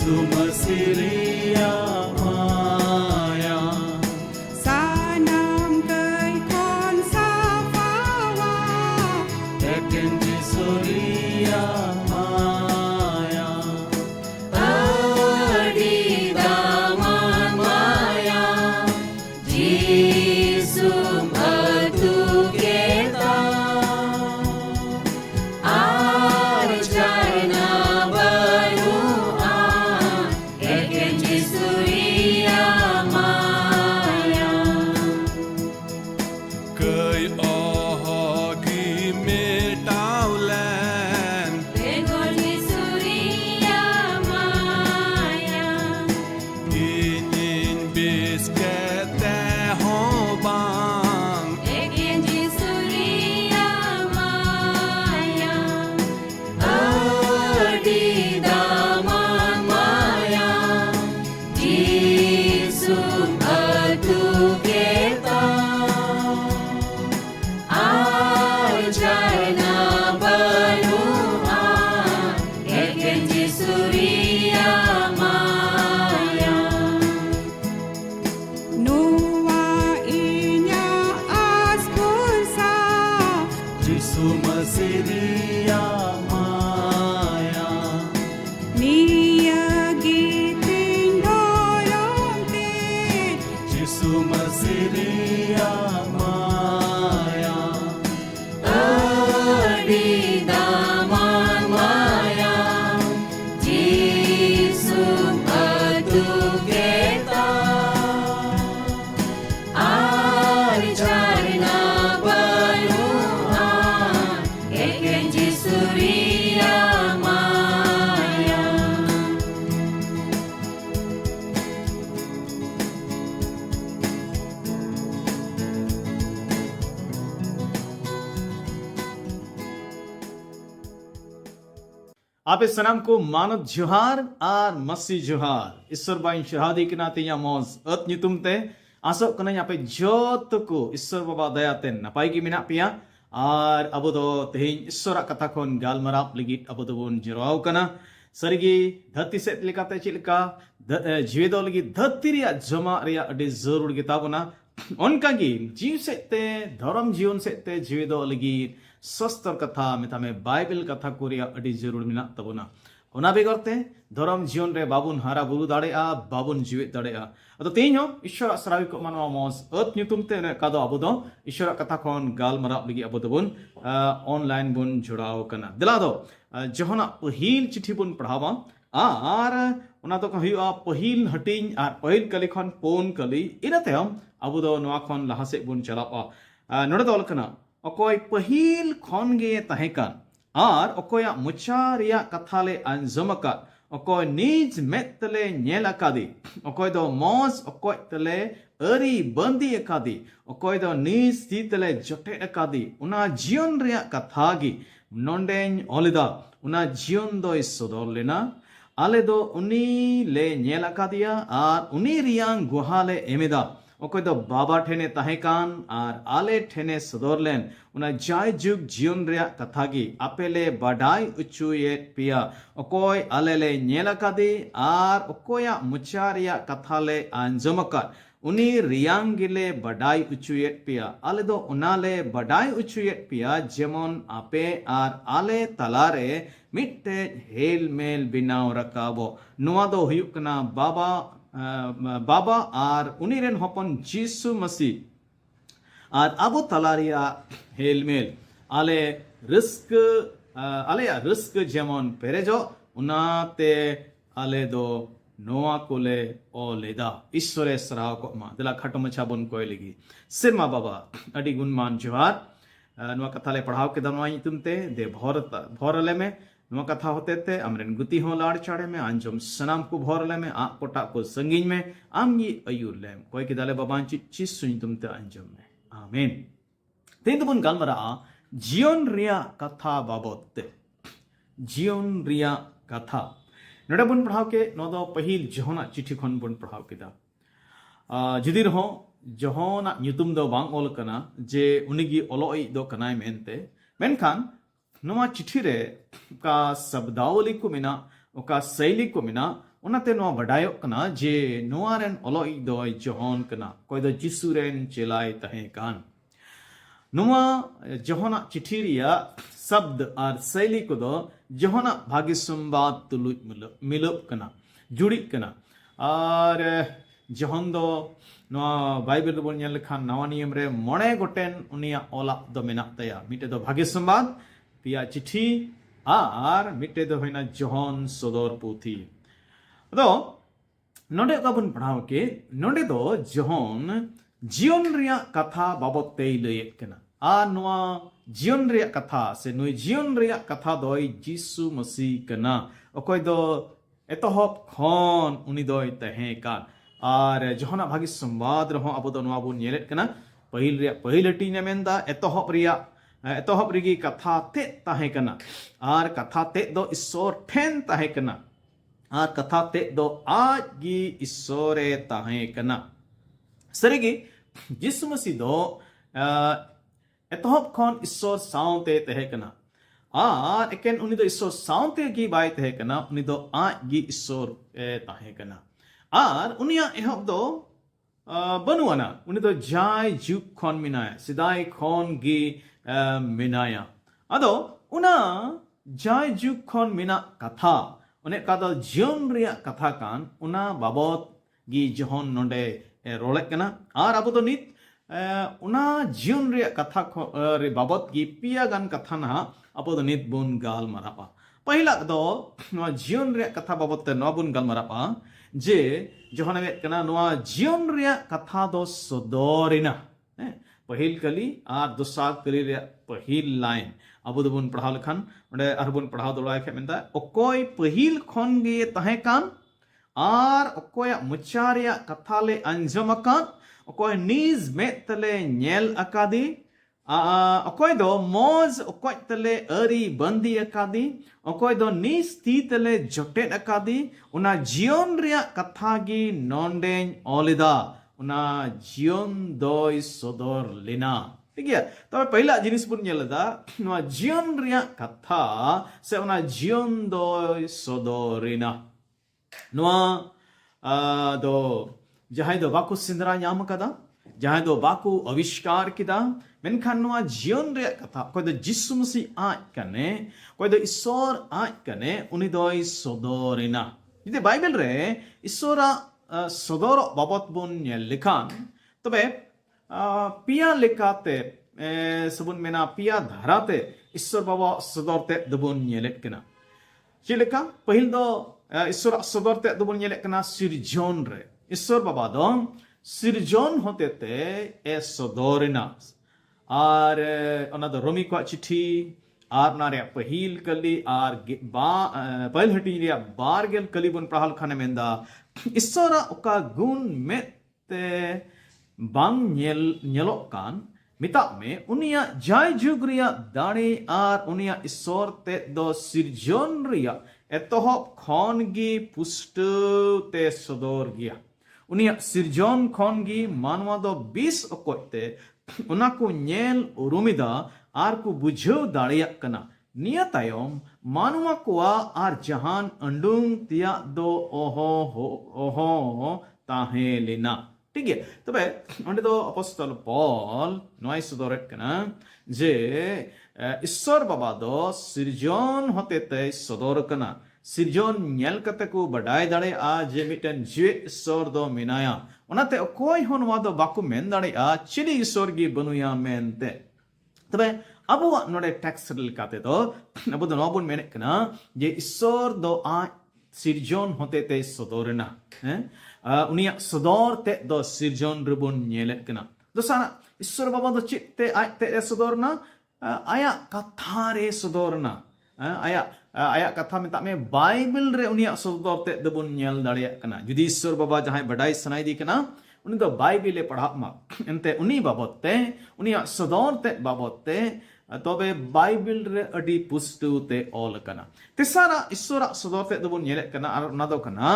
Sumasiria Maya Sanam kay kon sa fawa Tekken Jisuria Maya Adi daman maya Jisum atu kita Arjana banua Eken Jisuria maya Kay ahagi metaulan Eken Jisuria maya Inin biskete hobang Eken Jisuria maya Adi daman maya Jisum atu kita Arjana banua Eken Jisuria maya nuwa inya aspulsa Jisumasiria Maya niya giting dolong te Jisumasiria Maya Adi daman maya Jisum atu kita Arjana banua Eken Jisuria maya आप इस सलाम को मानव जुहार और मसी जुहार ईश्वर बाइन शहादी के नाते या मौज अत नितुम ते आसो कना यहाँ पे जोत को ईश्वर बाबा दयाते नपाई की मिना पिया और अब तो तेहिं ईश्वर कथा खोन गाल मराप लगित अब तो बोन जिराव कना सरगी धरती से लिकाते चिलका जीवेदो लगी धरती रिया जमा रिया अडी जरूर गिताबना उनका गी जीव से ते धर्म जीवन से ते जीवेदो लगी स्वस्थ कथा मिता में बाइबल कथा को रिया अडी जरूर मिना तबना ओना बेगरते धर्म जीवन रे बाबुन हारा बुरु दाड़ेआ बाबुन जीवित दाड़ेआ अतो तेहिं ईश्वर सरावी को मानवा मौज अत ᱧᱩᱛᱩᱢ ᱛᱮ कादो अबो दो ईश्वर कथा खन गालमाराव लगी अबो दोबन ऑनलाइन बुन जुड़ाव कना दिला दो जहना पहिल चिट्ठी बुन पढ़ावा आर ओना तो हुआ पहिल हटिंग आर पहिल कली खन पोन कली इना तायम अबो दो नवा खन लहा से बुन चलापा नोडे दो लकना अकोय पहिल खन गे तहेकान आर अकोया मुचा रिया कथाले अंजमका अकोय निज मेतले नेल अकादी अकोय दो मौज अकोय तले अरी बंदी अकादी अकोय दो निज तीतले जटे अकादी उना जीवन रिया कथागी नोंडेन ओलिदा उना जीवन दो सदर लेना आले दो उनी ले नेल अकादिया आर उनी रियांग गुहाले एमेदा अकोय दो बाबा ठेने तहेकान आर आले ठेने सदरलेन उना जाय जुग जीवन रिया कथागी अपेले बडाई उचुये पिया अकोय आलेले नेलकादी आर अकोया मुचा रिया कथाले आंजमका उनी रियांगिले बडाई उचुये पिया आले दो उनाले बडाई उचुये पिया जेमन आपे आर आले तलारे मिट्टे हेल मेल बिनाव रकाबो नुआ दो हुयुक कना बाबा आर उनीरेन हपन जीसु मसीह आर अबो तलारिया हेलमेल आले रिस्क जेमन पेरेजो उनाते आले दो नोआ कोले ओ लेदा ईश्वरे सराव को मा दिला खटो मछा बन कोय लगी सिरमा बाबा अडी गुणमान जोहार नोआ कथाले पढ़ाव के दनवाई तुमते दे भोरले में नोआ कथा होते थे अमरेन गुती हो लाड़ चाड़े में अंजम सनाम को भोरले में आ कोटा को संगीन में आम ये अयूर लेम कोई के दाले बाबान चिच सुन तुमते अंजम में आमीन तेन तो बन गालमरा जीवन रिया कथा बाबत जीवन रिया कथा नोडे बन पढ़ाव के नोदो पहिल जहोना चिट्ठी खन बन पढ़ाव केदा जुदी रहो जहोना ᱧᱩᱛᱩᱢ दो बांग ओल कना जे उनिगी ओलोई दो कनाय मेनते मेनखान नोवा चिट्ठी रे का शब्दावली को मिना ओका शैली को मिना उनाते नोआ बडायोक कना जे नोआ रेन ओलोई दोय जोहन कना कोई दो जिसु रेन चेलाय तहे कान नोआ जोहना चिठी रिया शब्द और शैली को दो जोहना भाग्य संवाद तुलुज मिलप कना जुड़ी कना और जोहन दो नोआ बाइबल बोल नेल खान नवा नियम रे मोणे गोटेन उनिया ओला दो मेना तया मिटे दो भाग्य संवाद पिया चिठी आर मिटे दो होइना जोहन सदर पुथी तो नोडे काबन पढ़ाव के नोडे दो जोहन जीवन रिया कथा बाबत ते लयेत कना आ नोआ जीवन रिया कथा से नुई जीवन रिया कथा दोय जीसु मसीह कना अकोय दो एतोहब खन उनी दोय तहे का और जोहना भागी संवाद रहो अब दो नोआ बुन नेलेत कना पहिल हटी ने मेंदा एतोहब रिगी कथा ते तहे कना और कथा ते दो ईश्वर ठेन तहे कना और कथा ते दो आज गी ईश्वरे तहे कना सरिगी जिसु मसीह दो एतोहब खन ईश्वर साउते तहे कना और एकेन उनी दो ईश्वर साउते गी बाय तहे कना उनी दो आज गी ईश्वर तहे कना और उनिया एहब दो बनुआना उनी दो जाय जुग खन मिनाया सिदाय खन गी मिनाया अदो उना जाय जुग खन मिना कथा उन्हें कादो जीवन रिया कथा कान उना बाबत गी जोहन नोंडे रोले कना और अब तो नित उना जीवन रिया कथा रे बाबत गी पिया गान कथा ना अब तो नित बुन गाल मरापा पहिला दो जीवन रिया कथा बाबत ते नो बुन गाल मरापा जे जोहन में कना नोआ जीवन रिया कथा दो सदोरिना पहिल कली और दुसार कली रिया पहिल लाइन अब दोबन पढ़ाव लखान ओंडे आरबन पढ़ाव दौड़ा खे मेंदा ओकोय पहिल खन गे तहे कान और ओकोय मुचा रिया कथा ले अंजम अकान ओकोय नीज में तले नेल अकादी ओकोय दो मोज ओकोय तले अरी बंदी अकादी ओकोय दो नीज ती तले जोटेट अकादी उना जीवन रिया कथा गी नोंडेन ओलिदा उना जीवन दोय सदर लेना ठीक है तो पहला जिनिस बुन नेलदा नोआ जीवन रिया कथा से उना जीवन दो सदोरिना नोआ दो जहां दो बाकु सिंदरा नाम कदा जहां दो बाकु आविष्कार किदा मेनखान नोआ जीवन रिया कथा कोई दो जिसु मसीह आज कने कोई दो ईश्वर आज कने उनी दो सदोरिना इदे बाइबल रे ईश्वरा सदर बाबत बुन नेल लिखान तबे पिया लेकाते सबुन मेना पिया धाराते ईश्वर बाबा सदरते दबुन नेलेत कना चिलेका पहिल दो ईश्वर सदरते दबुन नेलेत कना सिरजन रे ईश्वर बाबा दो सिरजन होते ते ए सदरना और ओना दो रोमी को चिट्ठी और नारे पहिल कली और पहिल हटी रिया बारगेल कली बुन पढ़ाल खाने मेंदा ईश्वर ओका गुण में ते बांग नेलोक कान मिता में उनिया जाय जुग रिया दाड़ी और उनिया ईश्वर ते दो सिरजन रिया एतोहब खन गी पुष्ट ते सदर गिया उनिया सिरजन खन गी मानवा दो 20 ओकोते उना को नेल उरुमिदा आर को बुझाव दाड़िया कना निया तायम मानवा कोआ आर जहान अंडुंग तिया दो ओहो ताहे लेना ठीक है तबे अंडे दो अपॉस्टल पॉल नोय सदरत कना जे ईश्वर बाबा दो सिरजन होते ते सदर कना सिरजन नेल कते को बडाय दाड़े आ जे मिटन जे ईश्वर दो मिनाया ओनाते कोई होन वा दो बाकु मेन दाड़े आ चिली ईश्वर गी बनुया मेनते तबे अब नोडे टेक्स्ट लिखाते दो अब दो नोबुन मेने कना जे ईश्वर दो आ सिरजन होते ते सदरना उनिया सदर ते दो सिरजन रुबुन नेलेत कना दोसाना ईश्वर बाबा दो चित्ते आय ते सदरना आया कथा रे सदरना आया कथा मेता में बाइबल रे उनिया सदर ते दबुन नेल दाड़िया कना जुदी ईश्वर बाबा जहां बडाई सनाई दी कना उनी दो बाइबल पढ़ा मा एनते उनी बाबत ते उनिया सदर ते बाबत ते तबे बाइबल रे अडी पुष्टु ते ऑल कना तेसारा ईश्वर सदर ते दबुन नेले कना और ना दो कना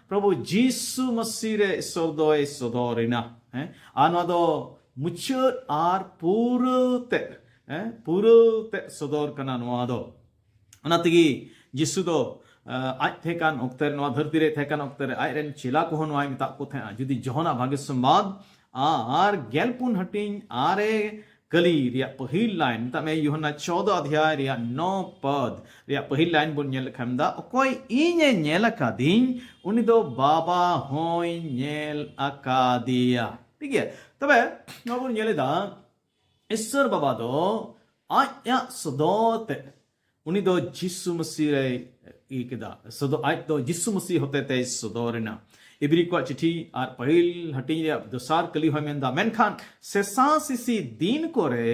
प्रभु जीसु मसीह रे ईश्वर दो सदरिना हैं आना दो मुचर आर पूरते सदर कना नोआ दो अनातगी जीसु दो aj thekan okte noa dharti re thekan okte re aj ren chela ko noa meta ko the judi johona bhage sambad ar gelpun hating are कली रिया पहिल लाइन तमे यूहन्ना 14 अध्याय रिया 9 पद रिया पहिल लाइन बुन नेल खमदा ओकोय इने नेल कादिन उनी दो बाबा होय नेल अकादिया ठीक है तबे नबुन नेलेदा ईश्वर बाबा दो आया सदोत उनी दो यीशु मसीह रे इकदा सदो आज दो यीशु मसीह होते ते सदोरना इब्री को चिठी और पहिल हटी दोसार कली हो मेंदा मेनखान सेसा सिसी दिन को रे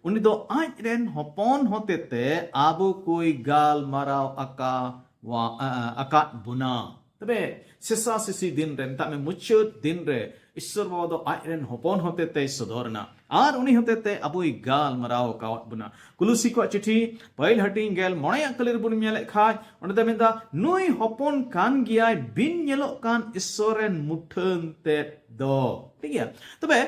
उनी दो आज रेन हपन होते ते आबो कोई गाल माराव अका बुना तबे सेसा सिसी दिन रेन तामे मुच्चो दिन रे ईश्वर बाबा दो आज रेन हपन होते ते सदोरना और उनी होते ते अबोई गाल मराव कावत बुना कुलुसी को चिठी पहिल हटी गेल मोया कलिर बुन मेले खाय ओंडे मेंदा नुई हपन कान गियाय बिन नेलो कान ईश्वरन मुठन ते दो ठीक है तबे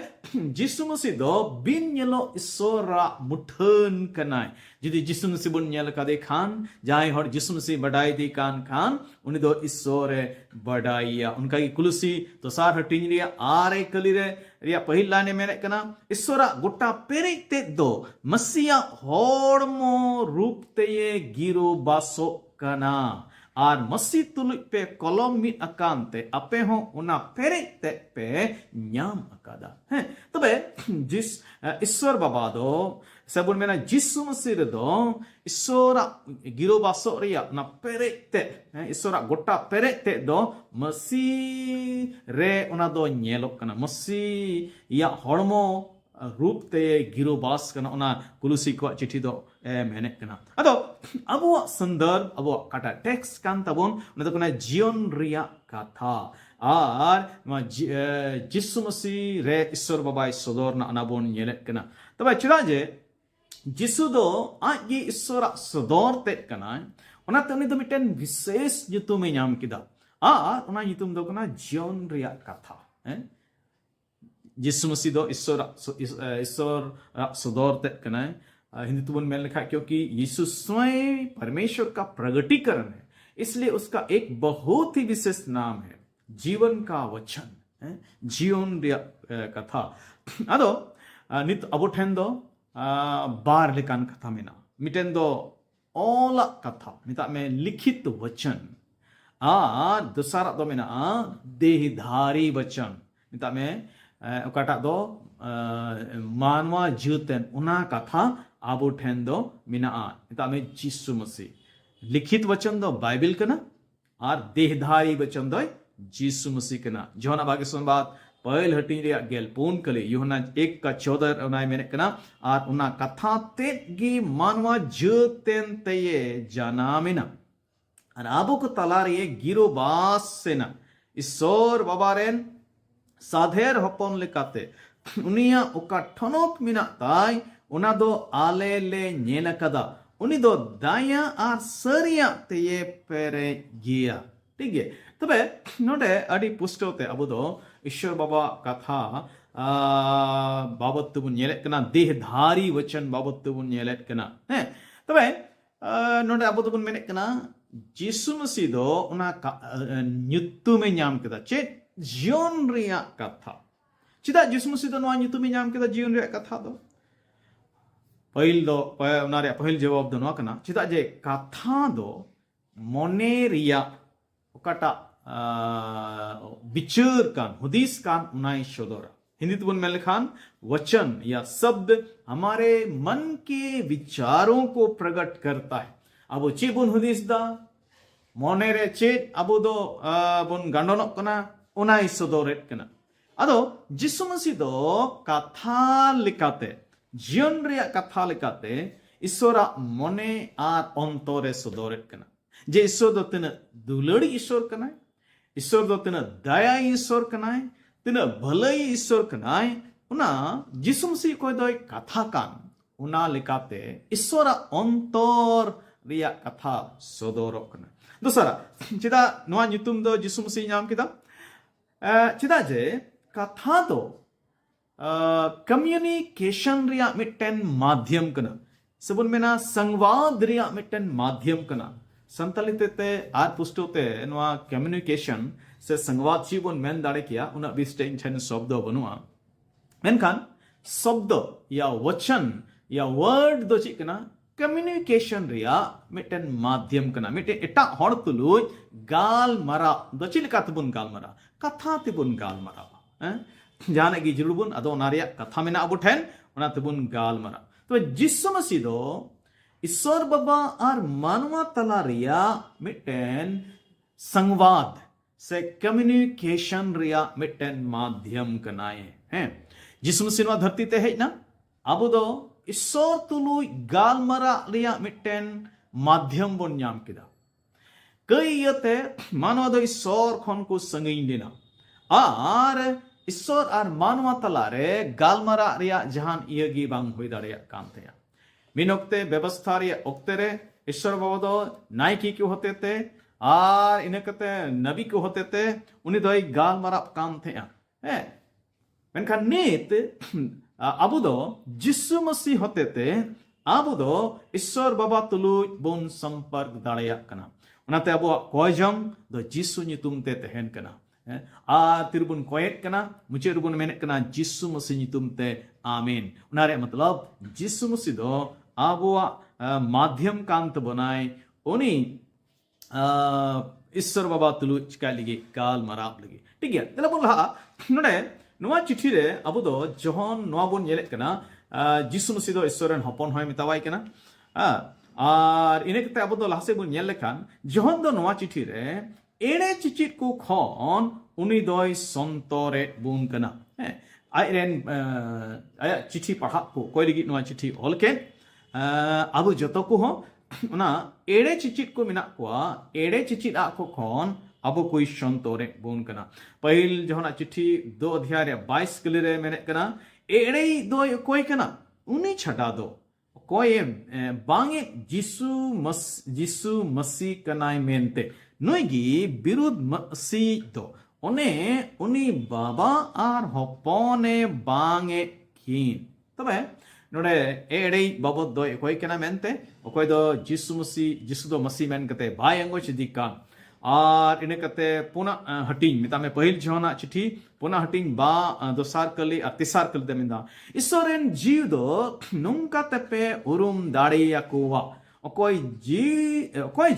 यीशु मसीह दो बिन नेलो ईश्वरा मुठन कनाय जदि यीशु मसीह बुन नेल कादे खान जाय हर यीशु मसीह बडाई दी कान खान उनी दो ईश्वरे बडाइया उनका की कुलुसी तो सार हटी रिया आरे कलिरे रिया पहिल लाने मेने कना ईश्वरा गोटा पेरे ते दो मसीहा होड़मो रूप ते ये गिरो बासो कना और मसीह तुलुक पे कलम मी अकांते अपे हो उना पेरे ते पे न्याम अकादा है तबे जिस ईश्वर बाबा दो सबुन मेना यीशु मसीह दो ईश्वरा गिरो बासो रिया ना पेरे ते ईश्वरा गोटा पेरे ते दो मसीह रे उना दो नेलो कना मसीह या होड़मो रूप ते गिरो बास कना उना कुलुसी को चिठी दो मेने कना अदो अबो संदर्भ अबो काटा टेक्स्ट कान तबोन उना तो कना जीवन रिया कथा और यीशु मसीह रे ईश्वर बाबा सदोर ना अनाबोन नेले कना तबे चिरा जे यीशु दो आज ये ईश्वर सदोर ते कना उना तनी तो मिटेन विशेष युतुम नाम किदा और उना युतुम दो कना जीवन रिया कथा हैं यीशु मसीह दो ईश्वर सदोर ते कना हिंदी तुबन मेल लिखा क्योंकि यीशु स्वयं परमेश्वर का प्रगटीकरण है इसलिए उसका एक बहुत ही विशेष नाम है जीवन का वचन जीवन रिया कथा अदो नित अबो ठेन दो बार लेकान कथा मेना मिटेन दो ओला कथा निता में लिखित वचन और दूसरा दो मेना देहधारी वचन निता में ओकाटा दो मानवा जीवतेन उना कथा आबो ठेन दो मिना निता में यीशु मसीह लिखित वचन दो बाइबल कना और देहधारी वचन दो यीशु मसीह कना जोना भागे संवाद पहिल हटी रिया गेल पून कले यूहन्ना 1:14 उनाय मेने कना और उना कथा ते गी मानवा जीवतेन तये जानामिना और आबो को तला रे गिरो बास सेना ईश्वर बाबारेन साधेर हपन लेकाते उनिया ओका ठनोक मिना ताई उना दो आले ले नेल कदा उनी दो दाया और सरिया ते ये पेरे गिया ठीक है तबे नोडे अडी पुष्टोते अबो दो ईश्वर बाबा कथा बाबत बुन नेले कना देहधारी वचन बाबत बुन नेले कना है तबे नोडे अबो दो बुन मेने कना यीशु मसीह दो उना न्युतुम ᱧᱟᱢ केदा चे जीवन रिया कथा चिदा यीशु मसीह दो नोआ ᱧᱩᱛᱩᱢ ᱧᱟᱢ केदा जीवन रिया कथा दो पहिल दो उना रे पहिल जवाब दो नोआ कना चिदा जे कथा दो मोने रिया ओकाटा विचार कान हुदीस कान उनाई शोदोरा हिंदी तो बोल मेल खान वचन या शब्द हमारे मन के विचारों को प्रकट करता है अब चे बुन हुदीस दा मोने रे चे अब दो बुन गांडोनो कना उनाई सदोरेट कना अदो यीशु मसीह दो कथा लिखाते जीवन रे कथा लिखाते ईश्वरा मोने आर अंतरे सदोरेट कना जे ईश्वर दो तिना दुलड़ी ईश्वर कना ईश्वर दो तिना दया ईश्वर कना तिना भलाई ईश्वर कना उना यीशु मसीह को दो कथा कान उना लिखाते ईश्वरा अंतर रिया कथा सदोरो कना दूसरा चिदा नोआ ᱧᱩᱛᱩᱢ दो यीशु मसीह नाम किदा चिदा जे कथा दो कम्युनिकेशन रिया मिटन माध्यम कना सबुन मेना संवाद रिया मिटन माध्यम कना संताली ते आर पुष्टो ते नवा कम्युनिकेशन से संवाद जीवन मेन दाड़े किया उना बिस्टेन छन शब्द बनुआ मेनखान शब्द या वचन या वर्ड दो चिकना कम्युनिकेशन रिया मिटन माध्यम कना मिटे एटा हड़ तुलुय गाल मरा दो चिलका तबुन गाल मरा कथा तिबुन गाल मरा जाने की जरूरबुन अदो नारिया कथा मेना अबु ठेन उना तिबुन गाल मरा तो जिसु मसीह दो ईश्वर बाबा और मानवा तला रिया मिटन संवाद से कम्युनिकेशन रिया मिटन माध्यम कनाए हैं जिसु मसीह धरती ते है ना अब दो ईश्वर तुलुय गालमरा रिया मिटन माध्यम बन नाम किदा कई यते मानवा दो ईश्वर खन को संगीन लेना और ईश्वर और मानवा तला रे गालमरा रिया जहान इयगी बांग हुई दाड़िया कांते मिनोक्ते व्यवस्था रे ओक्ते रे ईश्वर बाबा दो नायकी क्यों होते थे और इन्हें कहते नबी क्यों होते थे उन्हें दो गाल मरा काम थे मेनखान नीत अब दो जिसु मसीह होते थे अब दो ईश्वर बाबा तुलुय बोन संपर्क दाड़िया कना उनाते अब कोयजम दो जिसु नितुम ते तहन कना आ तिरबुन कोयत कना मुचे रुबुन मेने कना जिसु मसीह नितुम ते आमीन उनारे मतलब जिसु मसीह दो आबुआ माध्यम कांत बनाए उनी ईश्वर बाबा तुलुय चिका लगी काल मराब लगी ठीक है तला बोला नोडे नोआ चिठी रे अबो दो जहन नोआ बोन येलेत कना जिसु मसीह दो ईश्वरन हपन होय मितावाय कना और इने कते अबो दो लासे बोन येल लेखान जहन दो नोआ चिठी रे एड़े चिचित को खन उनी दोय संतरे बुन कना आइरेन आया चिठी पढ़ा को कोई लगी नोआ चिठी ऑलके अब जतो को हो ना एड़े चिचित को मिना को एड़े चिचित आ को खन अब कोई संतोरे बुन कना पहिल जहना चिठी 2 अध्याय 22 कली रे मेने कना एड़े दो कोई कना उनी छटा दो कोई बांगे जिसु मसीह कनाय मेनते नुईगी विरुद्ध मसीह दो उनी बाबा आर हपने बांगे खीन तबे नोडे एड़े बाबत दो कोई कना मेनते कोई दो जिसु दो मसीह मेन कते बाय अंगो चिदिका और इने कते पुना हटिंग मिता में पहिल जहना चिठी पुना हटिंग बा दोसार कली और तिसार कली दमिंदा ईश्वरन जीव दो नुंका तपे उरुम दाड़िया कोवा कोई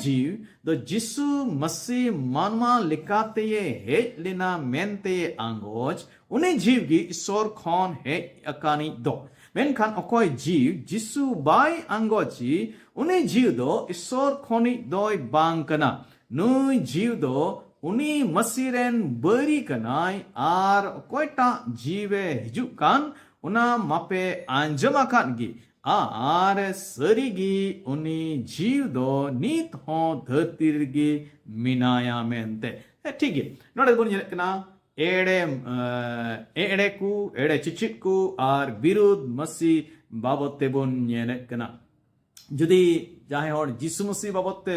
जीव दो जिसु मसीह मानवा लिकाते ये हे लेना मेनते आंगोज उन्हें जीव की ईश्वर खन है अकानी दो मेनखान कोई जीव जिसु बाय आंगोजी उन्हें जीव दो ईश्वर खनी दोय बांग कना नुई जीव दो उनी मसीरेन बरी कनाय आर कोयटा जीवे हिजुकान उना मापे आंजमा कान गी आर सरीगी उनी जीव दो नीत हो धरतीर गी मिनाया मेनते ठीक है नोडे बोन येले कना एड़े चिचित को आर विरुद्ध मसीह बाबते बोन येले कना जुदी जाहे और जिसु मसीह बाबते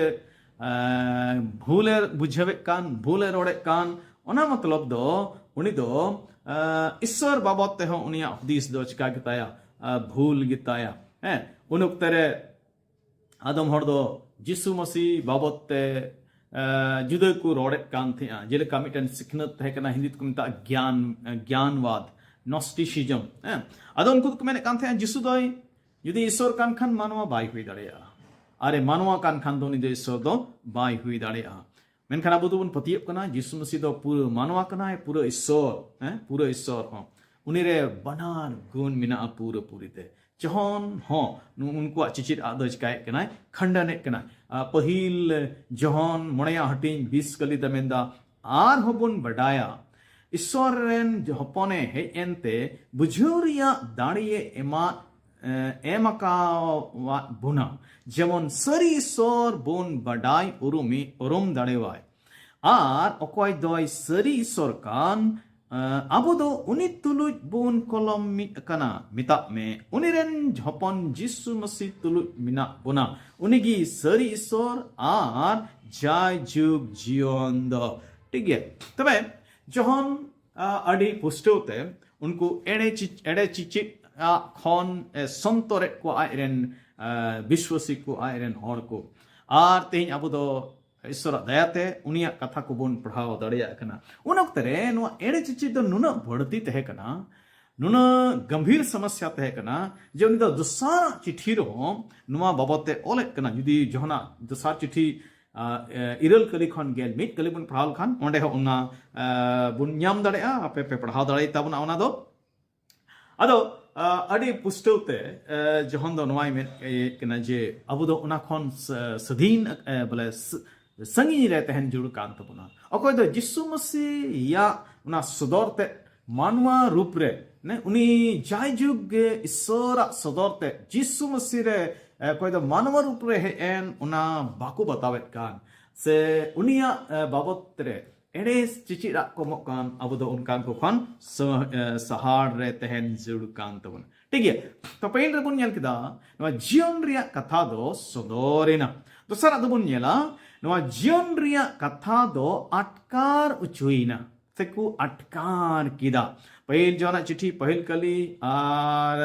भूले बुझावे कान भूले रोड़े कान ओना मतलब दो उनी दो ईश्वर बाबत ते हो उनिया हदीस दो चिका गिताया भूल गिताया हैं उन उक्तरे आदम हर दो जिसु मसीह बाबत ते जुदे को रोड़े कान थे जेले कमिटन सिखनत है कना हिंदी को मिता ज्ञानवाद नॉस्टिसिज्म हैं आदम को मैंने कान थे जिसु दोय जुदी ईश्वर कान खान मानवा बाई हुई दड़ेया अरे मानवा कान खान दो निदे ईश्वर दो बाई हुई दाड़ेया मेनखान अब दोबन पतियब कना जिसु मसीह दो पूरा मानवा कना है पूरा ईश्वर हो उनी रे बनार गुण मिना पूरा पूरीते जहन हो उनको चिचित आदज काय कना खंडने कना पहिल जहन मोणया हटिंग 20 कली दमेंदा आर होबन बडाया ईश्वर रेन हपने हे एनते बुझुरिया दाड़िये एमाका बुना जेमन सरी ईश्वर बोन बडाई उरुम दाड़ेवाय आर अकोय दोय सरी ईश्वर कान अब दो उनी तुलुज बोन कलम कना मिता में उनीरेन हपन जिसु मसीह तुलुज मिना बुना उनीगी सरी ईश्वर आर जाय जुग जीवन दो ठीक है तबे जहन अडी पुष्टोते उनको एड़े चिचित खन संतरे को आयरन विश्वासी को आयरन हर को आर तेज अब दो ईश्वर दयाते उनिया कथा को बन पढ़ाव दड़िया कना उन वक्त रे नुआ एड़े चिची दो नुना बढ़ती तहे कना नुना गंभीर समस्या तहे कना जे उनी दो दुसार चिट्ठी रो नुआ बाबते ओले कना जुदी जोहना दुसार चिट्ठी इरल कली खन गेल मिट कली बन पढ़ाव खान ओंडे हो उना बुन ᱧᱟᱢ दड़िया आपे पे पढ़ाव दड़िया ताबना उना दो अदो अड़ी पुष्टवते जहन दो नवाई में कना जे अब दो उना खन सधीन बोले संगी रहते हैं जुड़ कान तबना अकोय दो यीशु मसीह या उना सदरते मानवा रूप रे ने उनी जाय जुग ईश्वरा सदरते यीशु मसीह रे कोई दो मानवा रूप रे एन उना बाको बतावे कान से उनिया बाबत रे एड़े चिचिरा को मकान अब दो उनकान को खान सहार रे तहन जुड़ कान तबन ठीक है तो पहले रे बुन नेल किदा नवा जीवन रिया कथा दो सदोरेना दोसरा दो बुन नेला नवा जीवन रिया कथा दो अटकार उचुइना सेकु अटकार किदा पहल जोना चिट्ठी पहल कली आर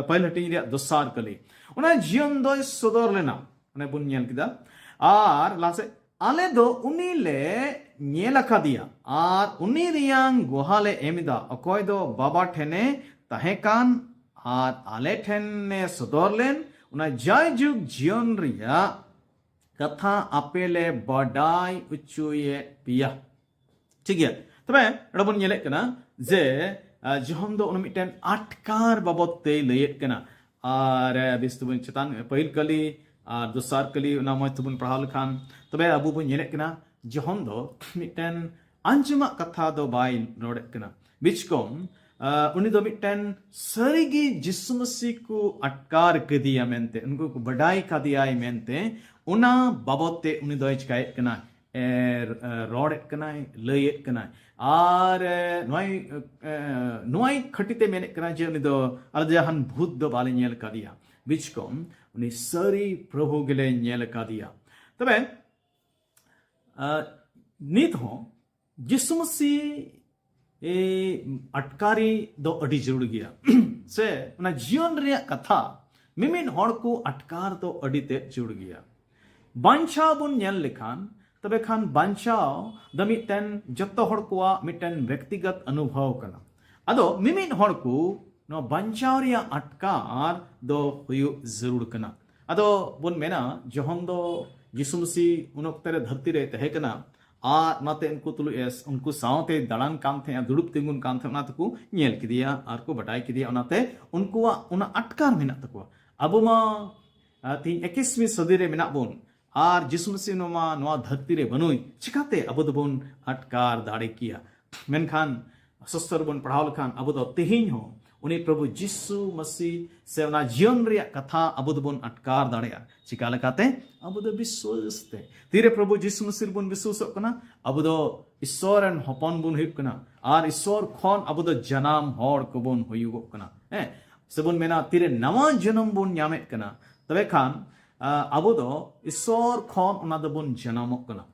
पहल हटिंग रिया दोसार कली उना जीवन दो सदोर लेना उने बुन नेल किदा आर लासे आले दो उनी ले नेल अकादिया आर उनी रियांग गोहाले एमिदा अकोय दो बाबा ठेने तहेकान आर आले ठेने सदोर लेन उना जाय जुग जीवन रिया कथा अपेले बडाई उचुये पिया ठीक है तबे रबन नेले कना जे जहन दो उन मिटन अटकार बाबत ते लयेत कना आर बिस्तुबन चतान पहिल कली आर दोसार कली उना मय तुबन पढ़ाल खान तबे अबु बन नेले कना जहन दो मिटन अंजमा कथा दो बाय रोडे कना बिचकोम उनी दो मिटन सरिगी यीशु मसीह को अटकार कदिया मेनते उनको को बडाई कदियाई मेनते उना बाबते उनी दो चिकाय कना रोड कना लयेत कना आर नोय खटिते मेने कना जे उनी दो अलजहान भूत दो बाले नेल कदिया बिचकोम उनी सरी प्रभु गेले नेल कदिया तबे नित हो यीशु मसीह ए अटकारी दो अडी जरूर गया से उना जीवन रिया कथा मिमिन हड़ को अटकार दो अडी ते जुड़ गया बांछाव बुन नेल लेखान तबे खान बांछाव द मिटन जत्तो हड़ को मिटन व्यक्तिगत अनुभव कना अदो मिमिन हड़ को नो बांछाव रिया अटकार दो हुयु जरूर कना अदो बुन मेना जहन दो यीशु मसीह उन वक्त रे धरती रे तहे कना आर नाते उनको तुलु एस उनको सावते दड़ान काम थे दुड़ुब तिंगुन काम थे उना तको नेल किदिया आर को बटाई किदिया उनाते उनको उना अटकार मेना तको अब मा तीन 21वीं सदी रे मेना बोन आर यीशु मसीह नोमा नवा धरती रे बनुई चिकाते अब दबोन अटकार दाड़े किया मेनखान सस्तर बोन पढ़ावल खान अब दो तेहिन हो उनी प्रभु यीशु मसीह से उना जीवन रिया कथा अब दबोन अटकार दाड़ेया चिका लकाते अब दो विश्वास ते तीरे प्रभु यीशु मसीह बोन विश्वास कना अब दो ईश्वरन हपन बोन हुई कना आर ईश्वर खन अब दो जनाम हड़ को बोन हुयुगो कना हैं सबोन मेना तीरे नवा जन्म बोन ᱧᱟᱢᱮ कना तबे खान अब दो ईश्वर खन उना दो बोन जनामो कना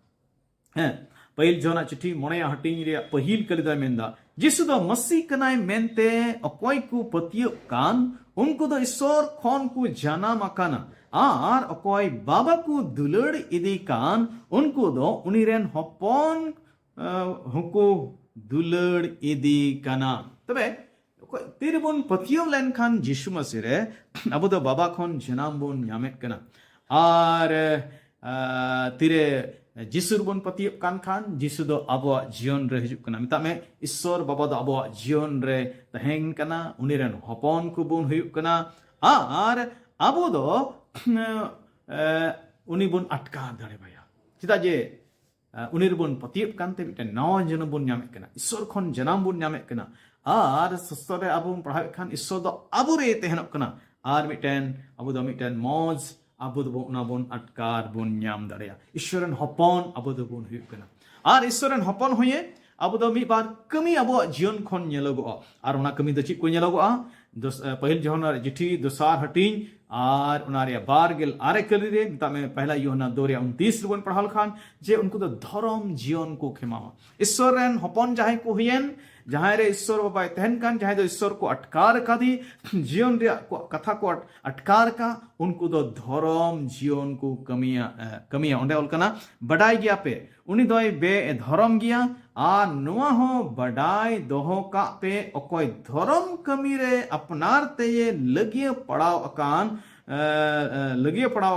हैं पहिल जोना चिट्ठी मोने हटिंग रे पहिल कलिदा मेंदा यीशु दो मसीह कनाय मेनते अकोय को पतियो कान उनको दो ईश्वर खन को जनाम अकाना आर अकोय बाबा को दुलड़ इदी कान उनको दो उनिरेन हपन हुको दुलड़ इदी काना तबे तीरे बोन पतियो लेन खान यीशु मसीह रे अब दो बाबा खन जनाम बोन ᱧᱟᱢᱮ कना आर तीरे जिसुर बोन पतियो कान खान जिसु दो अबो जीवन रे हिजुक कना मिता में ईश्वर बाबा दो अबो जीवन रे तहें कना उनिरेन हपन को बोन हुयुक कना आर अबो दो उनी बोन अटकार दाड़े बाया चिदा जे उनिर बोन पतियो कानते मिटन नवा जन्म बोन ᱧᱟᱢᱮ कना ईश्वर खन जनाम बोन ᱧᱟᱢᱮ कना आर सस्तर रे अबो पढ़ावे खान ईश्वर दो अबो रे तहेनक कना आर मिटन अबो दो मिटन मौज अब दो उना बोन अटकार बोन ᱧᱟᱢ दाड़ेया ईश्वरन हपन अब दो बोन हुयुक कना आर ईश्वरन हपन होये अब दो मी बार कमी अब जीवन खन नेलगो आर उना कमी दो चि को नेलगो पहिल जहन चिट्ठी दोसार हटिंग और उनारे बारगिल आरे कली रे मिता में पहला यूहन्ना 2:29 रुबन पढ़ाल खान जे उनको तो धर्म जीवन को खेमावा ईश्वर रेन हपन जाहे को हुयन जहां रे ईश्वर बाबा तहन कान जहां दो ईश्वर को अटकार का दी जीवन रे कथा को अटकार का उनको तो धर्म जीवन को कमिया ओंडे ओलकना बडाई गया पे उनी दोय बे धर्म गया आ नुआ हो बडाई दोहो का पे अकोय धर्म कमी रे अपनार ते ये लगिए पड़ाव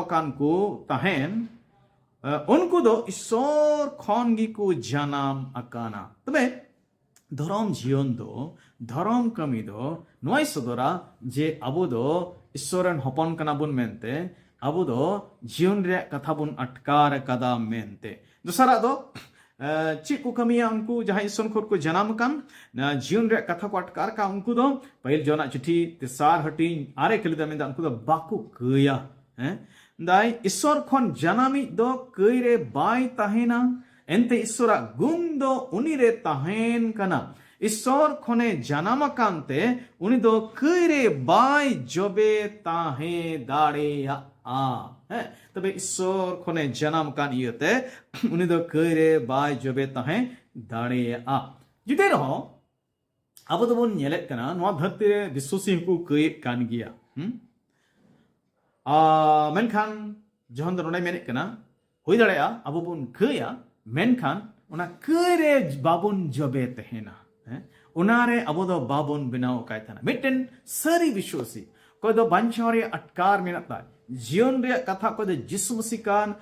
अकान को तहन उनको दो ईश्वर खनगी को जनाम अकाना तबे धर्म जीवन दो धर्म कमी दो नोय सदरा जे अबो दो ईश्वरन हपन कना बुन मेनते अबो दो जीवन रे कथा बुन अटकार कदा मेनते दूसरा दो चीज को कमिया उनको जहां ईश्वर खोर को जनाम कान जीवन रे कथा को अटकार का उनको दो पहिल जोना चिट्ठी तेसार हटी आरे कलिदा मेंदा उनको दो बाकु कया हैं दाई ईश्वर खन जनामी दो कई रे बाय ताहेना एंते ईश्वरा गुण दो उनी रे ताहेन कना ईश्वर खने जनाम कांते उनी दो कई रे बाय जबे ताहे दाड़े आ है तबे ईश्वर खने जनाम कान इयते उनी दो कई रे बाय जबे ताहे दाड़े आ जुदे रहो अब तो बोन नेलेत कना नवा धरती रे विश्वासी को कई कान गिया मेनखान जहन दो नोडे मेनेत कना हुई दाड़ेया अब बोन कया मेनखान उना करे बाबुन जबे तहेना उनारे अबो दो बाबुन बिनाव काय थाना मिटन सरी विश्वासी कोई दो बांचारे अटकार मेनता जीवन रे कथा को दो यीशु मसीह कान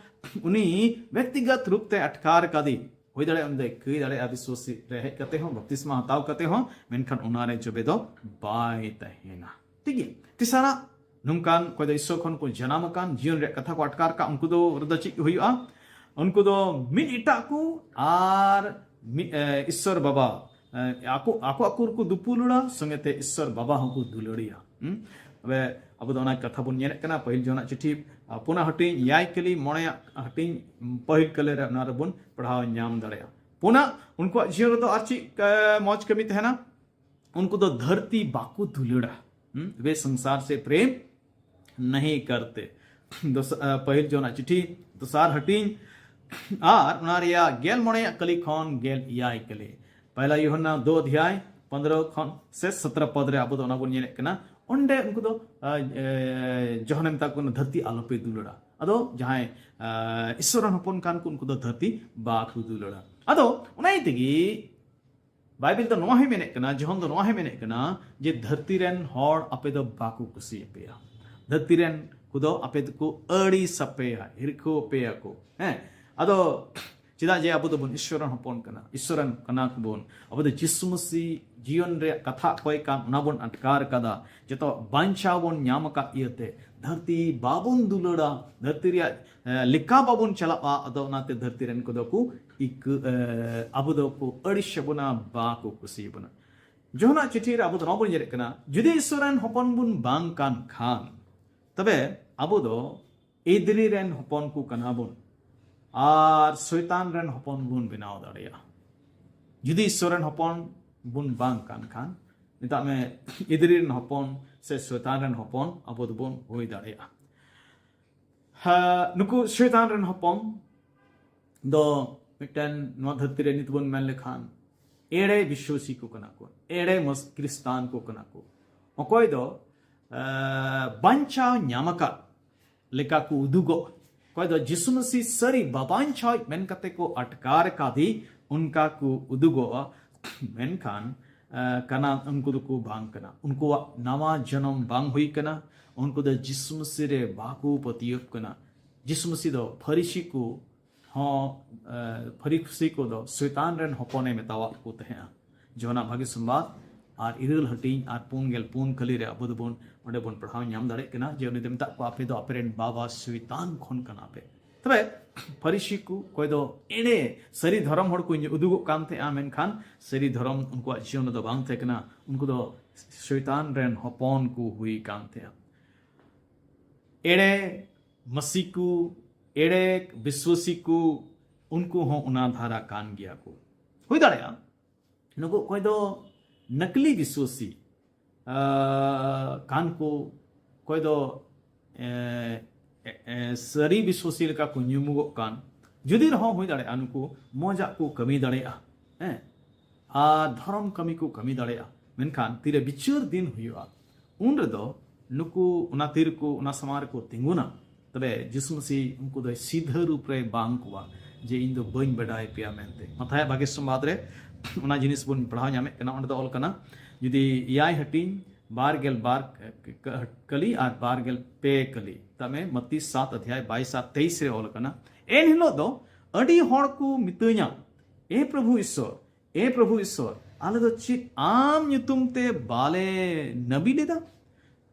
उनी व्यक्तिगत रूप ते अटकार कदी होई दाड़े उनदे कई दाड़े अविश्वासी रहे कते हो बपतिस्मा हताव कते हो मेनखान उनारे जबे दो बाय तहेना ठीक है तिसरा नुमकान कोई दो ईश्वर खन को जनाम कान जीवन रे कथा को अटकार का उनको दो रदची हुईआ उनको दो मिन इटा को आर ईश्वर बाबा आको आकुर को दुपुलुड़ा संगते ईश्वर बाबा हमको दुलड़िया अबे अब दो कथा बुन नेल कना पहिल जोना चिट्ठी पुना हटिंग याय कली मोणे हटिंग पहिल कले रे ना बुन पढ़ाव नाम दड़या पुना उनको जीवन दो आची मौज कमी तहना उनको दो धरती बाकू दुलड़ा वे संसार से प्रेम नहीं करते पहिल जोना चिट्ठी दोसार हटिंग आर उनारिया गेल मोणे कली खन गेल याय कले पहला यूहन्ना 2:15 खन से 17 पद रे अब तो बुन नेले कना ओंडे उनको दो जहनम ता को धरती आलोपे दुलड़ा अदो जहां ईश्वर हपन कान को उनको दो धरती बाकु दुलड़ा अदो उनाई तेगी बाइबल तो नोहे मेने कना जहन दो नोहे मेने कना जे धरती रेन हॉर अपे दो बाकु कुसी पेया धरती रेन कुदो अपे को अड़ी सपेया हिरखो पेया को हैं अदो चिदा जे अब बन ईश्वर हपन कना ईश्वर कना बन अब यीशु मसीह जीवन रे कथा कोई कान ना बन अटकार कदा जतो बांचा बन नाम का इयते धरती बाबुन दुलड़ा धरती रे लिका बाबुन चला अदो नाते धरती रेन को दो इक अब दो को अड़िश बना बा को कुसी बना जोना चिठी रे अब दो बन जेरे कना जुदी ईश्वरन हपन बुन बांग कान खान तबे अब दो इदरी रेन हपन को कना बन और शैतान रेन हपन बुन बिनाव दाड़िया जुदी ईश्वरन हपन बुन बांग कान खान निता में इदरी रेन हपन से शैतान रेन हपन अब बुन होई दाड़िया नुकु शैतान रेन हपन दो मिटन नो धरती रे नित बुन मेन लेखान एड़े विश्वासी को कना को एड़े मस क्रिस्तान को कना को अकोय दो बांचा न्यामका लेका को उदुगो कोई दो यीशु मसीह सरी बाबांचा मेन कते को अटकार का दी उनका को उदुगो मेन खान कना उनको को बांग कना उनको नवा जन्म बांग हुई कना उनको दो यीशु मसीह रे बाकू पतियप कना यीशु मसीह दो फरीसी को हाँ फरीसी को दो शैतान रेन हपने मेतावा को तहे जोना भाग्य संवाद और इरल हटिंग और पुन गेल पुन खली रे अब बोन ओंडे बोन पढ़ाव नाम दाड़े कना जे उनी देमता को आपे दो अपेरेन बाबा शैतान खन कना पे तबे फरीसी को कोई दो एने सरी धर्म हड़ को उदुगो कान थे आमेन खान सरी धर्म उनको जीवन दो बांग थे कना उनको दो शैतान रेन हपन को हुई कान थे एड़े मसीह को एड़े विश्वासी को उनको हो उना धारा कान गया को हुई दाड़या नुको कोई दो नकली विश्वासी कान को कोई दो sari biswasi leka ko nyumugok kan judi rehon hui dareya nuku mojak ko kami dareya ar dharam kami ko kami dareya menkhan tire bichur din huyuga un redo nuku una tir ko una samar ko tinguna तबे जिसु मसीह उनको दो सीधा रूप रे बांग कुआ जे इन दो बन बड़ाई पिया मेंते मथाय भागे संवाद रे उना जिनिस बुन पढ़ा ᱧᱟᱢᱮ कना ओंडे दो ऑल कना जुदी याय हटिन बारगेल बार कली आर बारगेल पे कली तमे मत्ती 7 अध्याय 22 से 23 रे ऑल कना एन हिलो दो अडी हड़ को मितुया ए प्रभु ईश्वर आले दो ची आम nyutum te बाले नबी लेदा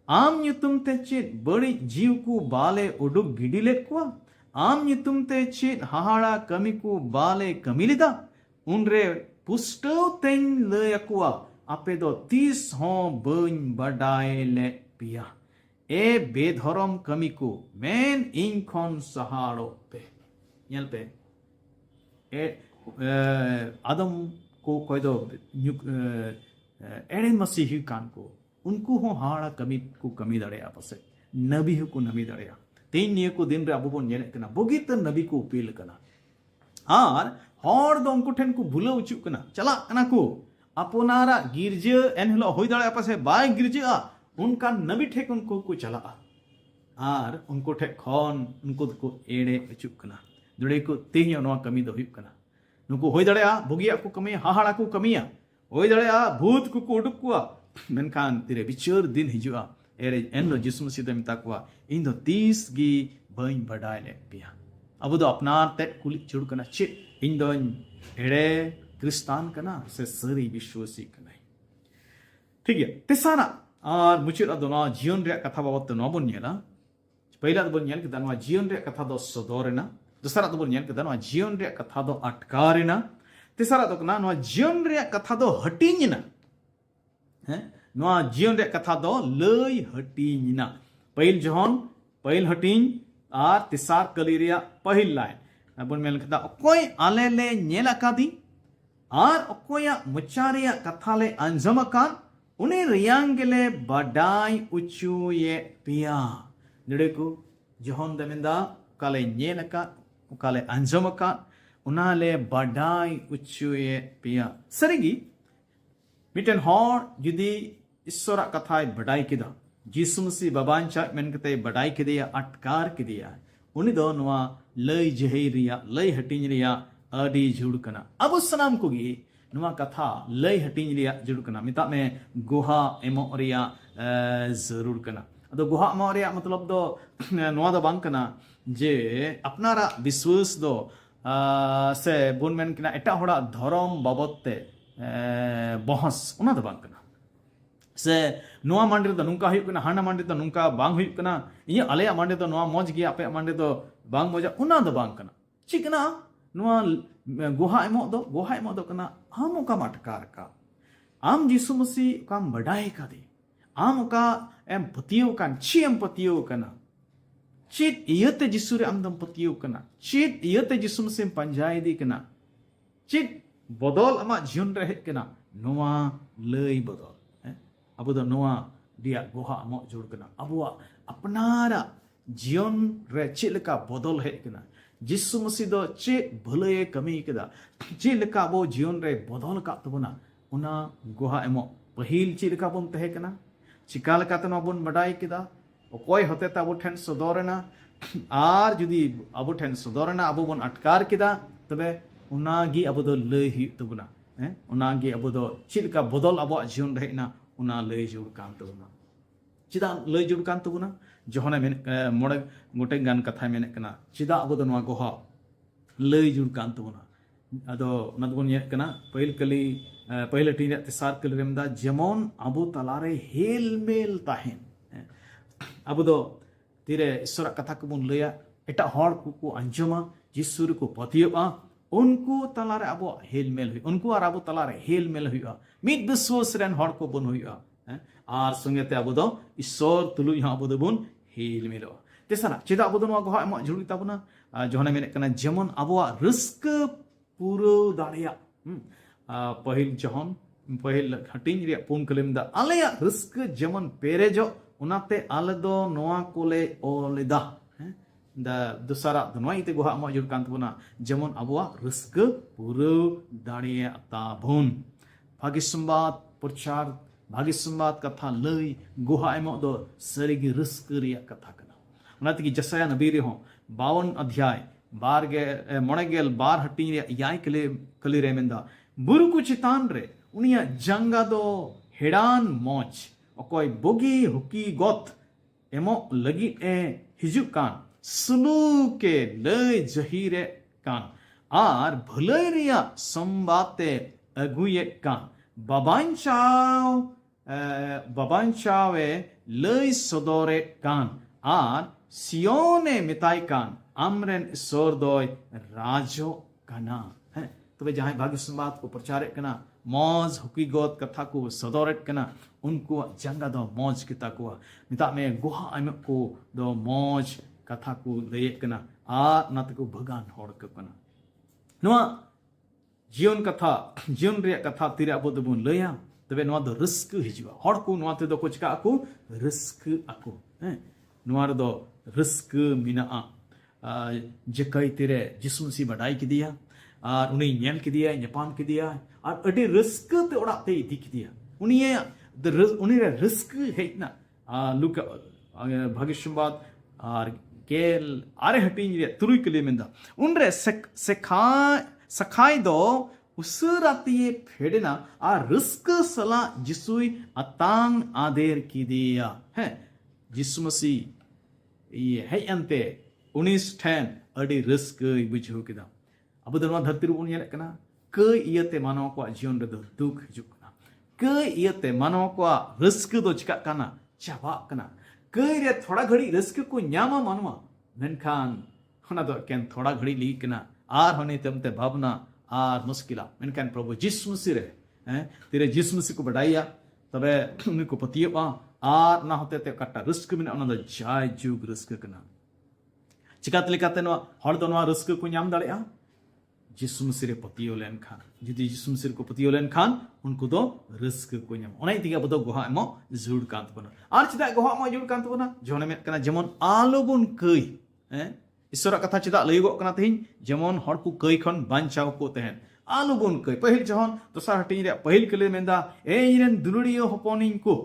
आम nyutum te चेत बड़ी जीव को बाले उडुक गिडिलेट कुआ आम nyutum te चेत हाहाड़ा कमी को बाले कमी लेदा उनरे पुष्टव तेन लयकुआ आपे दो 30 हो बन बडाय ले पिया ए बेधरम कमी को मेन इन खन सहाड़ो पे ñel पे ए आदम को कोई दो एड़े मसीह कान को उनको हो हाड़ा कमी को कमी दड़ेया पसे नबी को नबी दड़ेया तीन निये को दिन रे अबो बन ñele कना बगित नबी को अपील कना आर हर दो उनको ठेन को भूला उचुक कना चला कना को अपनारा गिरजे एन हिलो होई दड़ेया पसे बाय गिरजेआ उनका नबी ठेक उनको को चला आर उनको ठेक खन उनको को एड़े उचुक कना दुड़े को तेहियो नवा कमी दो हुई कना नुको होई दड़ेया बगिया को कमी हाहाड़ा को कमिया होई दड़ेया भूत को उडुक कुआ मेनखान तिरे बिचर दिन हिजुआ एरे एनो जिसु मसीह दे मिता कुआ इन दो 30 गी बइन बडाय ले पिया अब दो अपनार ते कुली चुड़ कना चे इन दो एड़े क्रिस्तान कना से सरी विश्वासी कना ठीक है तेसाना और मुचिर अदोना जीवन रे कथा बाबत न बन नेला पहिला दो बन नेल के दनवा जीवन रे कथा दो सदोरेना दूसरा दो बन नेल के दनवा जीवन रे कथा दो अटकारेना तेसारा दो कना नवा जीवन रे कथा दो हटिंगना नवा जीवन रे कथा दो लय हटिंगना पहिल जहन पहिल हटिंग आर तिसार कली रे पहिल लाइन बन मेल कथा कोई आले ले नेल अकादी आर ओकोया मुचारे कथा ले अंजम कान उन्हें रियांगले बडाई उचुये पिया जड़े को जहन दमिंदा काले नेल का काले अंजम का उनाले बडाई उचुये पिया सरेगी मिटन हॉर जुदी ईश्वर कथा बडाई किदा जिसु मसीह बाबांचा मेन कते बडाई किदिया अटकार किदिया उनी दो नवा लय जहई रिया लय हटिंग रिया अडी जुड़ कना अब सनाम कोगी नुआ कथा लय हटिंग रिया जुड़ कना मिता में गुहा एमो रिया जरूर कना अदो गुहा एमो रिया मतलब दो नुआ दो बांग कना जे अपनारा विश्वास दो से बुन मेन कना एटा होड़ा धर्म बाबतते बहस उना दो बांग कना से नुआ मांडे दो नुंका हुई कना हाना मांडे दो नुंका बांग हुई कना ये आलेया मांडे दो नुआ मौज गया आपे मांडे दो बांग मौजा उना दो बांग कना चिकना नुआ गुहा एमो दो कना आम ओका मटकार का आम जिसु मसीह का बडाई का दे आम ओका एम पतियो कान ची एम पतियो कना चित इयते जिसु रे आम दम पतियो कना चित इयते जिसु मसीह पंजाई दी कना चित बदल अमा जीवन रे हेज कना नुआ लय बदल अब दो नुआ दिया गुहा अमो जोड़ कना अबुआ अपनारा जीवन रे चिलका बदल हेज कना जिसु मसीह दो चे भले कमी कदा चे लका बो जीवन रे बदल का तबना उना गुहा एमो पहिल चे लका बोन तहे कना चिका लका तनो बोन बडाई कदा ओकोय होते ता अबो ठेन सदोरना आर जुदी अबो ठेन सदोरना अबो बोन अटकार कदा तबे उनागी अबो दो लय हि तबना उनागी अबो दो चे लका बदल अबो जीवन रे ना उना लय जुड़ कान तबना चिदा लय जुड़ कान तबना जहने मेन मोड़े गोटे गान कथा मेने कना चिदा अब नवा गोहा लय जुड़ कान तबना अदो नदबन ये कना पहिल कली पहिल टी रे तेसार कली रेमदा जेमन अबो तलारे हेल मेल ताहेन अब दो तीरे ईश्वर कथा को बन लया एटा हड़ को अंजमा जिसुर को पतियोआ उनको तलारे अबो हेल मेल हुई उनको और अबो तलारे हेल मेल हुआ मिद विश्वास रेन हड़ को बन हुआ आर संगेते अब दो ईश्वर तुलु यहाँ अब दो बन हेल मेलो तेसारा चेदा अब दो नवा गोहा एमो जुड़ी ताबना जहने मेने कना जेमन अबवा रस्क पूरो दाड़िया पहिल जहन पहिल हटिंग रे पुन कलिम दा आलेया रस्क जेमन पेरेजो उनाते आले दो नोआ कोले ओलेदा दा दुसारा दोनों इते गुहा amo jur kan tubuna jemon abua rusk पुरो दाड़िये ताबुन भाग्य संबाद प्रचार भाग्य संबाद कथा लई गुहा emo दो सरिगी रस्क रिया कथा कना उनाते जसाया नबी रे हो 52 अध्याय मोनेगेल बार हटी याय कली रे मेंदा बुरु को चितान रे उनिया जंगा दो हेडान मोच अकोय बोगी हुकी गोत एमो लगी ए हिजु कान सुलूके लय जहीरे कान आर भलय रिया संबाते अगुये कान बाबांचावे लय सदोरे कान आर सियोने मिताई कान आमरेन सोरदोय राजो कना है तो वे जहां भाग्य संवाद को प्रचारित कना मौज हकीकत कथा को सदोरत कना उनको जंगा दो मौज किता को मिता में गुहा अम को दो मौज कथा को लयत कना आ नत को भगान होड़ कना नवा जीवन कथा जीवन रे कथा तिरे अबो दबुन लया तबे नवा दो रिस्क हिजुआ होड़ को नवा ते दो को चिका को रिस्क आको है नवा दो रिस्क मिना जकई तिरे जिसम सी बढ़ाई की दिया और उन्हें नेल की दिया ᱧᱟᱯᱟᱢ की दिया और अड़ी रिस्क ते ओड़ा ते इदी की दिया उन्हें रिस्क है ना लुक भाग्य संवाद और केल आरे हटिंग रे तुरुई के लिए मेंदा उनरे सखाई दो उसरातिये फेडना आ रिस्क सला जिसुई अतांग आदेर की दिया है जिसमसी ये है अंते 1910 अड़ी रिस्क बुझो किदा अब दरवा धरती रुन ये कना कई इयते मानव को जीवन रे दुख हिजुक कना कई इयते मानव को रिस्क दो चिका कना चाबा कना कई रे थोड़ा घड़ी रिस्क को न्यामा मानवा मेनखान हना दो केन थोड़ा घड़ी ली कना आर होने तमते भावना आर मुश्किला मेनखान प्रभु जिस्म सिरे तेरे जिस्म से को बढ़ाइया तबे उनको पतियबा आर ना होते ते कट्टा रिस्क में ओना दो जाय जुग रिस्क कना चिकात लेकाते नो हर दो नो रिस्क को न्याम दाड़ेया जिस्म सिरे पतियो लेन खान जुदी जिस्म सिर को पतियो लेन खान उनको दो रिस्क को न्याम ओनाई तिगा बदो गुहा एमो जुड़ कांत बना आर चिदा गुहा एमो जुड़ कांत बना जोने में कना जेमन आलोबुन कई ईश्वर कथा चिदा लईगो कना तेहिन जेमन हर को कई खन बांचाव को तेहन आलोबुन कई पहिल जहन दोसार हटिन रे पहिल कले मेंदा ए इरेन दुलुड़ियो हपनिन को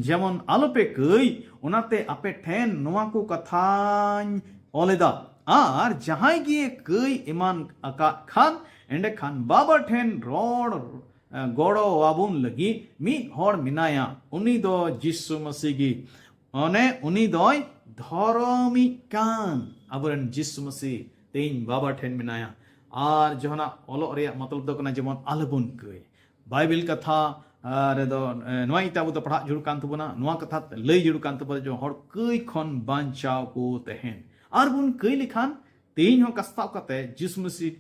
जेमन आलोपे कई ओनाते आपे ठेन नोआ को कथान ओलेदा आर जहां गिए कई ईमान अका खान एंडे खान बाबा ठेन रोड गोड़ो वाबुन लगी मी होड़ मिनाया उनी दो जिसु मसीगी ओने उनी दोय धर्मी कान अबरन जिसु मसी तेन बाबा ठेन मिनाया आर जोना ओलो रे मतलब दो कना जेमन आलबुन कई बाइबल कथा रे दो नोआ इताबु दो पढ़ा जुड़ कान तबना नोआ कथा लई जुड़ कान तब जो होड़ कई खन बांचाव को तेहन आर बुन कई लिखान तेन हो कस्ताव कते जिस्म सी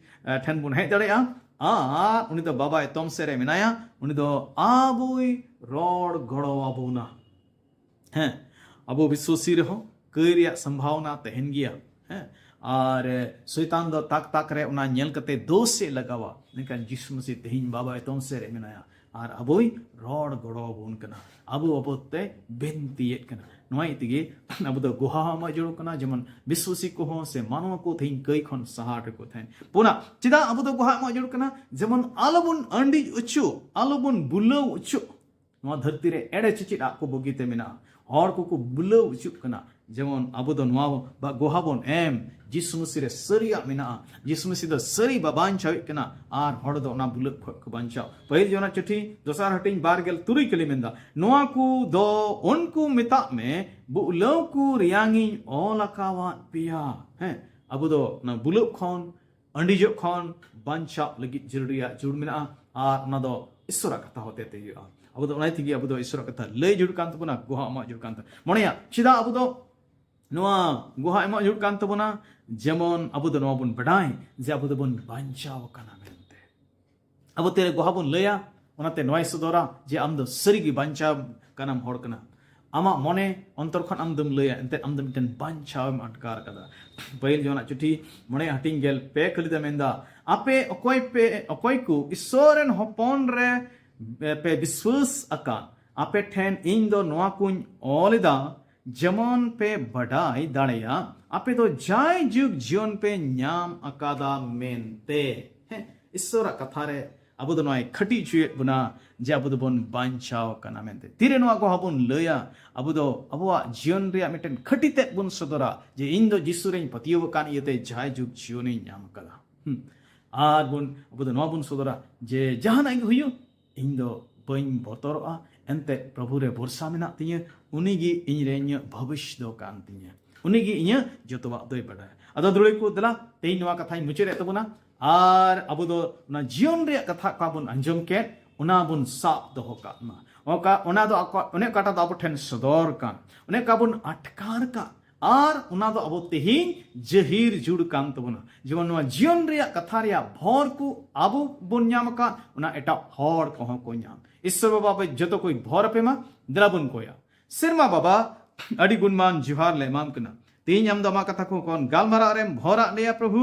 ठेन बुन हेज दड़ेया आर उनी दो बाबा तोम सेरे मिनाया उनी दो आबुई रोड गड़ो आबुना हैं अबो विश्वासी रहो कई रिया संभावना तेहन गिया हैं और शैतान दो ताक रे उना नेल कते दोष से लगावा निकन जिस्म सी तेहिन बाबा तोम सेरे मिनाया आर अबोई रोड गड़ो बुन कना अबो अबोते बेंतियत कना नोई तिगे अब दो गुहा मा जुड़ो कना जेमन विश्वासी को हो से मानव को थेन कई खन सहाट को थेन पुना चिदा अब दो गुहा मा जुड़ो कना जेमन आलोबुन अंडी उच्चो आलोबुन बुलो उच्चो नोआ धरती रे एड़े चिचिडा को बगीते मिना हर को बुलो उच्चो कना जेमन अब दो नोआ बा गुहा बोन एम जिस्म सिरे सरिया मिना जिस्म सिदा सरी बाबान चाव कना आर हड़ दो ना बुलक को बांचाव पहिल जोना चिट्ठी दोसार हटिंग बारगेल तुरुई कली मेंदा नोआ को दो उनको मिता में बुलो को रियांगी ओलकावा पिया है अब दो ना बुलक खन अंडीजो खन बांचाव लगी जरूरिया जुड़ मिना आर ना दो ईश्वर कथा होते ते अब दो नाई तिगी अब दो ईश्वर कथा लय जुड़ कांत बना गुहा मा जुड़ कांत मोनेया चिदा अब दो नोआ गुहा एमा जुड़ कांत बना जेमन अब दो नोआ बुन बडाई जे अब दो बुन बांचाव कना मेनते अब तेरे गुहा बुन लया ओनाते नोय सदोरा जे आम दो सरीगी बांचाव कनाम होड़ कना आमा मने अंतर खन आम दम लया एंते आम दम टेन बांचाव अटकार कदा पहिल जोना चिठी मने हटिंग गेल पे खलिदा मेंदा आपे अकोय को ईश्वरन हपन रे पे विश्वास अकान आपे ठेन इन दो नोआ कुन ओलिदा जमन पे बड़ाई दाड़ेया आपे तो जाय जुग जीवन पे न्याम अकादा मेनते ईश्वर कथा रे अब दो नोय खटी चुए बुना जे अब दो बन बांचाव कना मेनते तीरे नोआ को हबुन लया अब दो अबवा जीवन रे मिटेन खटी ते बुन सदरा जे इन दो जिसु रे पतियो कान यते जाय जुग जीवन न्याम कदा आर बुन अब दो नोआ बुन सदरा जे जहाना हुयो इन दो बइन बतरआ एंते प्रभु रे भरोसा मेना तिया उनीगी इन रे इन भविष्य दो कान तिया उनीगी इन जतवा दोय बड़ा अदो दुळे को दला तेई नोआ कथा मुचे रे तबुना आर अब दो ना जीवन रे कथा का बुन अंजम के उना बुन साप दोहो का मा ओका उना दो उने काटा दो अब ठेन सदर कान उने का बुन अटकार का आर उना दो अब तेहिन जहीर जुड़ कान तबुना जीवन नोआ जीवन रे कथा रे भोर को अब बुन न्याम का उना एटा हर को को न्याम ईश्वर बाबा पे जतो कोई भोर पे मा द्रबुन कोया सिरमा बाबा अडी गुणमान जुहार ले माम कना तीन हम दमा कथा को कोन गालमारा रे भोरा ले प्रभु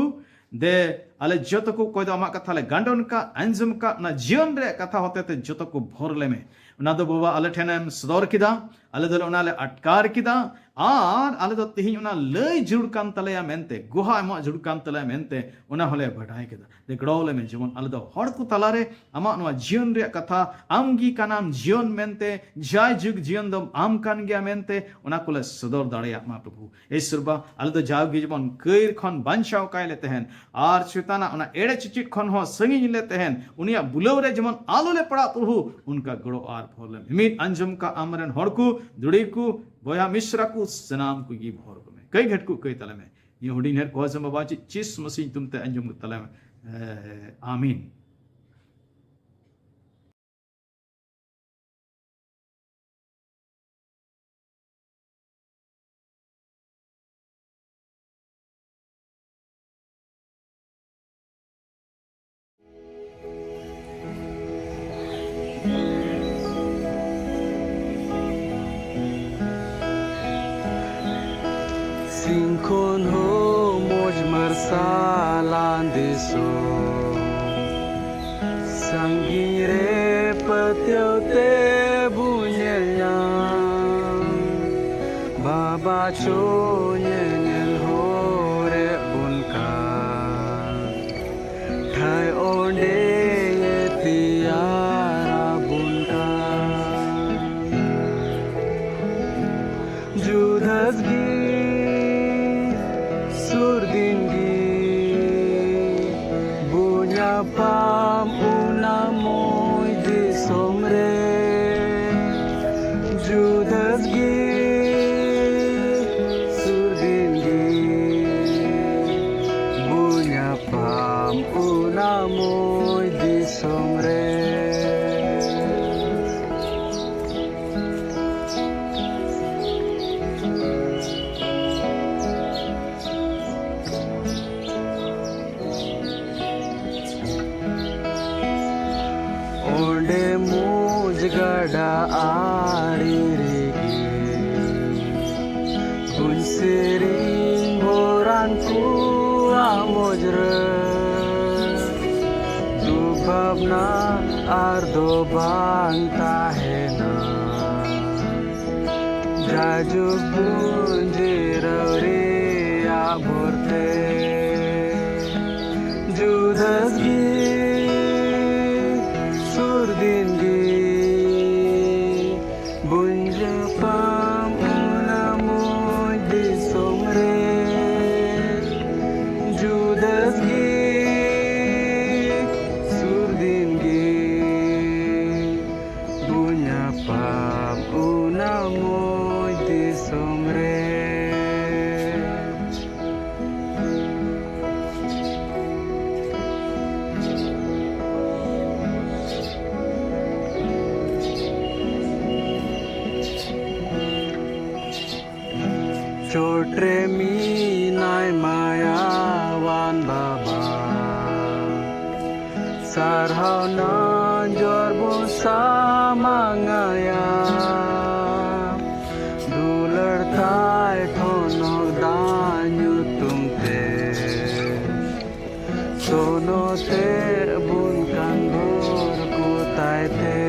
दे अले जतो को कोई दमा कथा ले गांडोन का अंजम का ना जीवन रे कथा होते ते जतो को भोर ले में उना दो बाबा अले ठेनम सदर किदा अले दो उना ले अटकार किदा आर अले दो तिहिन उना लय जुड़ कान तलेया मेनते गुहा मा जुड़ कान तलेया मेनते उना होले बढ़ाई किदा दे गड़ोले में जीवन अले दो हड़ को तलारे अमा नवा जीवन रे कथा आमगी कानाम जीवन मेनते जाय जुग जीवन दम आम कान गया मेनते उना कोले सदर दाड़िया मा प्रभु ईश्वरबा अले दो जाव गी जीवन कैर खन बांचाव काय लेते हैं आर चेताना उना एड़े चिचिट खन हो संगी लेते हैं उनिया बुलव रे जीवन आलो ले पड़ा प्रभु उनका गड़ो आर भोले मिट अंजम का आमरन हड़ को दुड़ी को बोया मिश्रा को सनाम को ये भोर को में कई घट को कई तले में ये हुडी नेर को जम बाबा चिस मसीह तुमते अंजम को तले में आमीन Sinkon ho moj marsalan diso Sangire patyo te bunyelnya Baba cho nyel hore bunka Thai onde tiara bunka Judas gi Pam una moy de somre Judas gi surdin gi bunya pam una moy de somre Onde mujgada ari regi Bunsirin boranku amojre Dubabna ardo banta hena Jajuk bunjirawri aborte Judas gi Surdingi bunja pam una moy de somre Judas gi surdingi bunja pam una moy de somre Chotre mi nai mayawan baba Sarhau na jorbo samangaya Dular thai thonok danyu tumte Sono ter bun kandur kutai te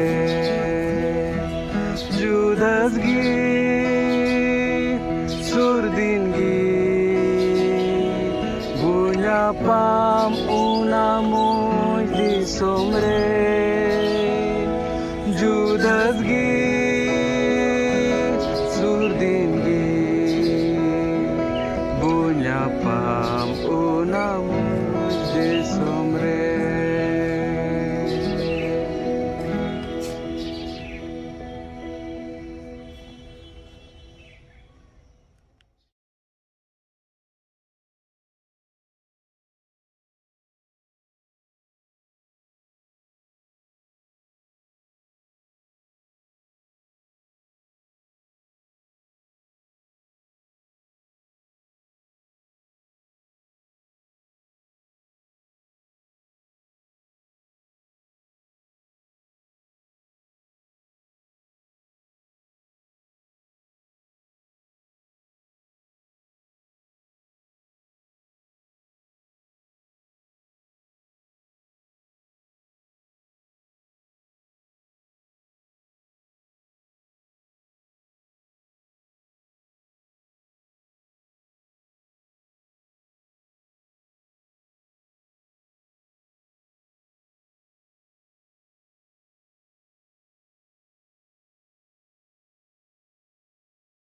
दसगी